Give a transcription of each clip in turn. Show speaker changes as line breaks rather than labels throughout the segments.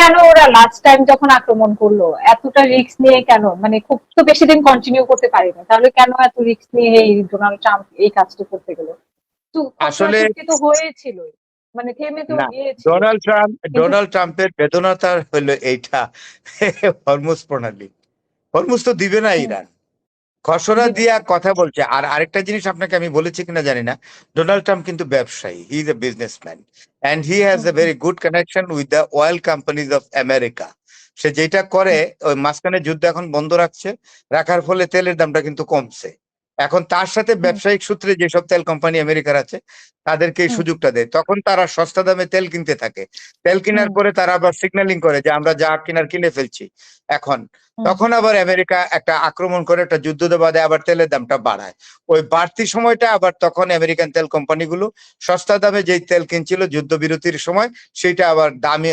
কেন ওরা last time যখন আক্রমণ করলো এতটা রিস্ক নিয়ে কেন, মানে খুব তো বেশি দিন কন্টিনিউ করতে পারিনি, তাহলে কেন এত রিস্ক নিয়ে এই ডোনাল্ড ট্রাম্প এই কাজটা করতে গেল? তো খসড়া
আসলে
চুক্তি তো হয়েছিল, মানে থেমে তো
না,
গিয়েছিল,
ডোনাল্ড ট্রাম্প
কিন্তু
ডোনাল্ড ট্রাম্পের বেদনাটা হলো এইটা, হরমুজ প্রণালী, হরমুজ তো দিবে না ইরান, খসড়া
দিবে
দিয়া
না।
কথা বলছে। আর আরেকটা জিনিস আপনাকে আমি বলেছি কিনা জানি না, ডোনাল্ড ট্রাম্প কিন্তু ব্যবসায়ী, he is a businessman and he has
hmm
a
hmm
very good connection with the oil companies of America. সে যেটা করে,
হুম
ওই মাঝখানে যুদ্ধ এখন বন্ধ রাখছে, রাখার ফলে তেলের দামটা কিন্তু কমছে। এখন তার সাথে
হুম
ব্যবসায়িক সূত্রে যেসব তেল কোম্পানি আমেরিকার আছে তাদেরকে এই
হুম
সুযোগটা দেয়, তখন তারা সস্তা দামে তেল কিনতে থাকে। তেল কেনার
হুম
পরে তারা আবার সিগন্যালিং করে যে আমরা যা কিনার কিনে ফেলছি এখন।
হুম
তখন আবার আমেরিকা একটা আক্রমণ করে, একটা যুদ্ধ বাদে আবার তেলের দামটা বাড়ায়। ওই বাড়তি সময়টা আবার তখন আমেরিকান তেল কোম্পানিগুলো সস্তা দামে যেই তেল কিনছিল যুদ্ধবিরতির সময়, সেটা আবার দামে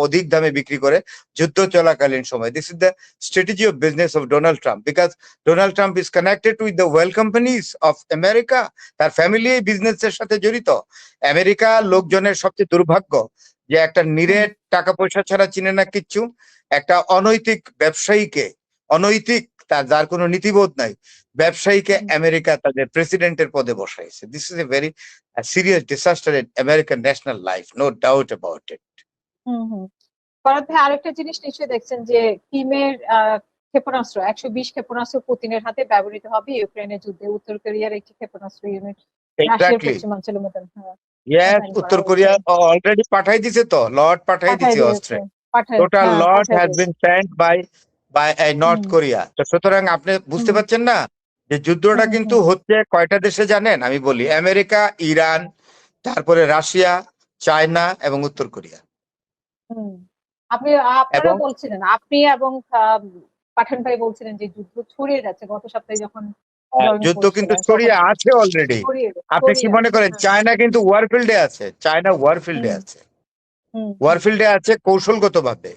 অধিক দামে বিক্রি করে যুদ্ধ চলাকালীন সময়। This is the strategy of business of Donald Trump, because Donald Trump is connected with the well companies of America. তার ফ্যামিলি এই বিজনেসের সাথে জড়িত। আমেরিকা লোকজনের সবচেয়ে দুর্ভাগ্য যে একটা
হুম
নিরেট টাকা পয়সা ছাড়া চিনে না কিচ্ছু, একটা অনৈতিক ব্যবসায়ীকে, অনৈতিক, তার যার কোনো নীতিবোধ নাই, ব্যবসায়ীকে
হুম
আমেরিকা তাদের প্রেসিডেন্টের পদে বসাইছে। This is a very serious disaster in American national life, no doubt about it.
Hmm hmm Farad ভাই, আরেকটা জিনিস নিশ্চয়ই দেখছেন যে কিমের ক্ষেপণাস্ত্র 120 ক্ষেপণাস্ত্র পুতিনের হাতে ব্যবহৃত হবে ইউক্রেনের যুদ্ধে। উত্তর কোরিয়ার একটি ক্ষেপণাস্ত্র ইউনিট রাশিয়ার
এক্স্যাক্টলি,
পশ্চিমাঞ্চলে
ইয়েস,
মোতায়েন করা
উত্তর
হয়েছে।
কোরিয়া অলরেডি পাঠাই দিছে, তো লর্ড পাঠাই
পাঠায়
দিছে
দিয়েছে,
অস্ত্রে। টোটাল
হ্যাঁ
লট
পাঠায়
হ্যাজ
দিয়েছে।
Been sent bye bye north
hmm
Korea. তো সুতরাং আপনি বুঝতে
হুম
পারছেন না যে যুদ্ধটা
হুম
কিন্তু
হুম
হচ্ছে কয়টা দেশে জানেন? আমি বলি, আমেরিকা, ইরান, তারপরে রাশিয়া, চায়না এবং উত্তর কোরিয়া।
হুম আপনি আপনারা
এবং
বলছিলেন, আপনি এবং পাঠান ভাই বলছিলেন যে যুদ্ধ ছড়িয়ে যাচ্ছে, গত সপ্তাহে যখন জয়েন
যুদ্ধ কিন্তু
করছিলেন তখন
ছড়িয়ে আছে অলরেডি। আপনি কি
ছড়িয়ে
মনে
আছে,
করেন
হ্যাঁ।
চায়না কিন্তু ওয়ারফিল্ডে আছে? চায়না ওয়ারফিল্ডে
হুম
আছে,
হুম হুম
ওয়ারফিল্ডে আছে কৌশলগতভাবে,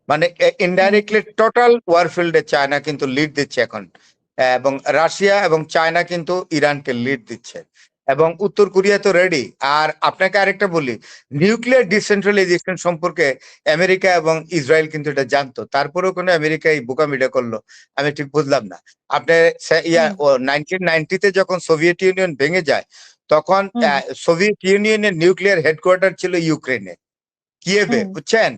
মানে
হুম
ইনডাইরেক্টলি টোটাল ওয়ারফিল্ডে চায়না কিন্তু লিড দিচ্ছে এখন। এবং রাশিয়া এবং চায়না কিন্তু ইরানকে লিড দিচ্ছে, এবং উত্তর কোরিয়া তো রেডি। আর আপনাকে আরেকটা বলি, নিউক্লিয়ার ডিসেন্ট্রালাইজেশন সম্পর্কে আমেরিকা এবং ইসরায়েল কিন্তু এটা জানতো, তারপরেও কোনো আমেরিকা এই বোকামিটা করলো, আমি ঠিক বুঝলাম না। আপনি
হুম
1990-তে যখন সোভিয়েত ইউনিয়ন ভেঙে যায়, তখন
হুম
সোভিয়েত ইউনিয়নের নিউক্লিয়ার হেডকোয়ার্টার ছিল ইউক্রেনে, কিয়েভে,
হুম
বুঝছেন?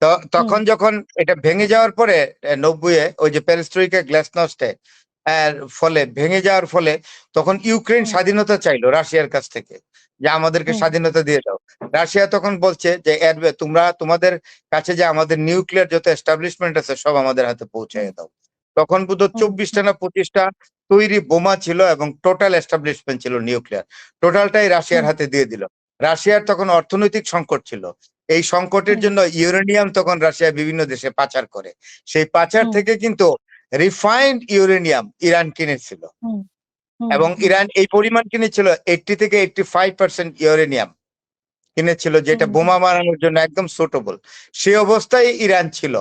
তো
হুম
তখন যখন এটা ভেঙে যাওয়ার পরে 90-এ ওই যে পেরেস্ট্রোইকা গ্লাসনস্টে এর ফলে ভেঙে যাওয়ার ফলে তখন ইউক্রেন
হুম
স্বাধীনতা চাইলো রাশিয়ার কাছ থেকে, যে আমাদেরকে
হুম
স্বাধীনতা দিয়ে দাও। রাশিয়া তখন বলছে যে তোমরা তোমাদের কাছে যে আমাদের নিউক্লিয়ার যত এস্টাবলিশমেন্ট আছে সব আমাদের হাতে
হুম
পৌঁছায় দাও। তখন বোধহয়
হুম
24টা না 25টা তৈরি বোমা ছিল এবং টোটাল এস্টাবলিশমেন্ট ছিল নিউক্লিয়ার, টোটালটাই রাশিয়ার
হুম
হাতে দিয়ে দিল। রাশিয়ার তখন অর্থনৈতিক সংকট ছিল, এই সংকটের
হুম
জন্য ইউরেনিয়াম তখন রাশিয়া বিভিন্ন দেশে পাচার করে। সেই পাচার
হুম
থেকে কিন্তু রিফাইন্ড ইউরেনিয়াম ইরান কিনেছিল,
হুম হুম
এবং
হুম
ইরান এই পরিমাণ কিনেছিল 80 থেকে 85% ইউরেনিয়াম কিনেছিল, যেটা
হুম হুম
বোমা বানানোর জন্য একদম সুটেবল। সেই অবস্থায় ইরান ছিল।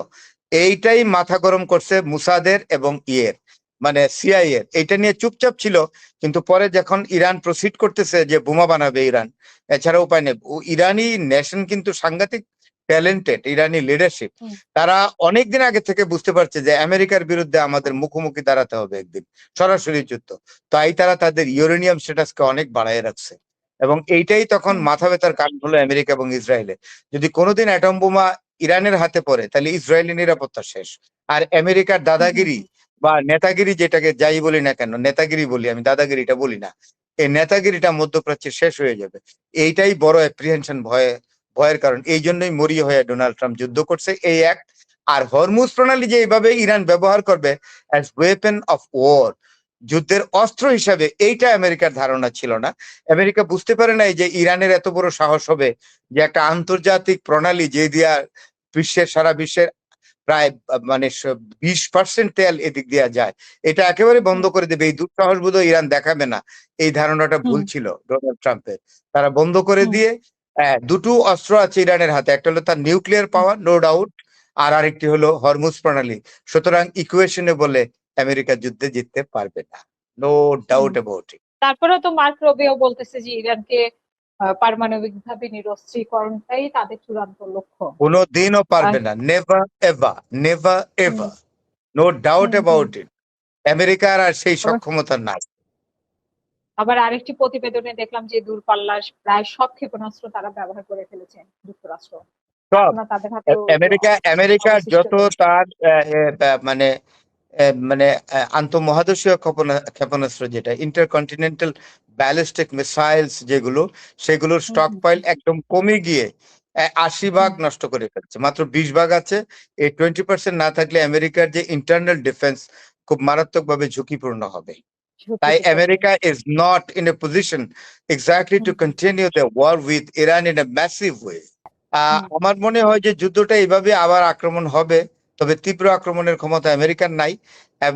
এইটাই মাথা গরম করছে মুসাদের এবং মানে সিআই এর, এইটা নিয়ে চুপচাপ ছিল। কিন্তু পরে যখন ইরান প্রসিড করতেছে যে বোমা বানাবে ইরান, এছাড়া উপায় নেই। ইরানি নেশন কিন্তু সাংঘাতিক ট্যালেন্টেড, ইরানি লিডারশিপ।
হুম
তারা অনেকদিন আগে থেকে বুঝতে পারছে যে আমেরিকার বিরুদ্ধে আমাদের মুখোমুখি দাঁড়াতে হবে একদিন, সরাসরি যুদ্ধ। তাই তারা তাদের ইউরেনিয়াম স্ট্যাটাসকে অনেক বাড়ায় রাখছে, এবং এইটাই তখন
হুম
মাথা ব্যথার কারণ হলো আমেরিকা এবং ইসরায়েলের। যদি কোনোদিন অ্যাটম বোমা ইরানের হাতে পড়ে তাহলে ইসরায়েলি নিরাপত্তা শেষ। আর আমেরিকার
হুম
দাদাগিরি
হুম
বা নেতাগিরি, যেটাকে যাই বলি না কেন, নেতাগিরি বলি, আমি দাদাগিরিটা বলি না, এই নেতাগিরিটা মধ্যপ্রাচ্যে শেষ হয়ে যাবে। এইটাই বড় অ্যাপ্রিহেনশন, ভয়ের কারণ। এই জন্যই মরিয়া হয়ে ডোনাল্ড ট্রাম্প যুদ্ধ করছে, এই এক। আর হরমুজ প্রণালী যে এইভাবে ইরান ব্যবহার করবে অ্যাজ ওয়েপন অফ ওয়ার, যুদ্ধের অস্ত্র হিসাবে, এইটা আমেরিকার ধারণা ছিল না। আমেরিকা বুঝতে পারে নাই যে ইরানের এত বড় সাহস হবে যে একটা আন্তর্জাতিক প্রণালী যে দিয়া সারা বিশ্বের প্রায় মানে 20% তেল এদিক দিয়া যায়, এটা একেবারে বন্ধ
হুম
করে দেবে। এই দুঃসাহস বোধহয় ইরান দেখাবে না, এই ধারণাটা ভুল
হুম
ছিল ডোনাল্ড ট্রাম্পের। তারা বন্ধ করে
হুম
দিয়ে দুটো অস্ত্র আছে ইরানের হাতে, একটা হলো তার নিউক্লিয়ার
হুম
পাওয়ার, নো ডাউট, আর আরেকটি হলো হরমুজ প্রণালী। সুতরাং ইকুয়েশনে বলে আমেরিকা যুদ্ধে জিততে পারবে না, no
hmm
doubt about it.
তারপরেও তো মার্ক রুবিও বলতেছে যে ইরানকে পারমাণবিকভাবে নিরস্ত্রীকরণটাই তাদের চূড়ান্ত লক্ষ্য।
কোনো দিনও পারবে
আহ,
না, never ever, never
hmm,
ever, no doubt
hmm, hmm.
About it. আমেরিকার আর সেই
আবার
সক্ষমতা নাই।
আবার আরেকটি প্রতিবেদনে দেখলাম যে দূরপাল্লার প্রায় সব ক্ষেপণাস্ত্র তারা ব্যবহার করে ফেলেছে যুক্তরাষ্ট্র।
সব
এখন আর তাদের হাতেও
আমেরিকার
অবশিষ্ট
যত
নেই।
তার মানে মানে আন্তঃমহাদেশীয় ক্ষেপণাস্ত্র যেটা ইন্টারকন্টিনেন্টাল ব্যালিস্টিক মিসাইলস যেগুলো, সেগুলোর
হুম,
স্টক
হুম,
পাইল একদম কমে গিয়ে 80 ভাগ
হুম,
নষ্ট করে ফেলছে, মাত্র 20 ভাগ আছে। এই 20% না থাকলে আমেরিকার যে ইন্টারনাল ডিফেন্স খুব মারাত্মকভাবে ঝুঁকিপূর্ণ হবে। তাই
ঝুঁকিতে পড়বে।
America is not in a position exactly to
hmm, hmm,
continue the war with Iran in a massive way.
Hmm,
আমার মনে হয় যে যুদ্ধটা এইভাবে আবার আক্রমণ হবে, তবে তীব্র আক্রমণের ক্ষমতা আমেরিকার নাই।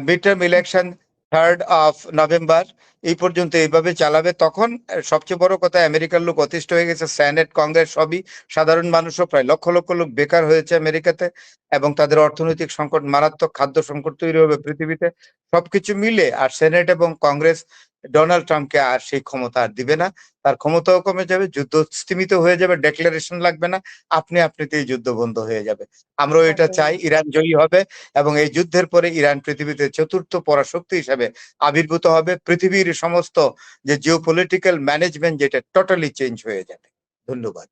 Mid term
hmm,
election 3rd of November এই পর্যন্ত এইভাবে চালাবে। তখন সবচেয়ে বড় কথা, আমেরিকার লোক অতিষ্ঠ হয়ে গেছে, সেনেট কংগ্রেস সবই, সাধারণ মানুষও প্রায় লক্ষ লক্ষ লোক বেকার হয়েছে আমেরিকাতে, এবং তাদের অর্থনৈতিক সংকট, মারাত্মক খাদ্য সংকট তৈরি হবে পৃথিবীতে। সবকিছু মিলে আর সেনেট এবং কংগ্রেস ডোনাল্ড ট্রাম্পকে আর সেই ক্ষমতা আর দিবে না। তার ক্ষমতাও কমে যাবে, যুদ্ধ স্তীমিত হয়ে যাবে, ডেক্লারেশন লাগবে না, আপনি আপনিতেই যুদ্ধ বন্ধ হয়ে যাবে। আমরাও এটা চাই, ইরান জয়ী হবে এবং এই যুদ্ধের পরে ইরান পৃথিবীতে চতুর্থ পরাশক্তি হিসাবে আবির্ভূত হবে। পৃথিবীর সমস্ত যে জিওপলিটিক্যাল ম্যানেজমেন্ট, যেটা টোটালি চেঞ্জ হয়ে যাবে। ধন্যবাদ।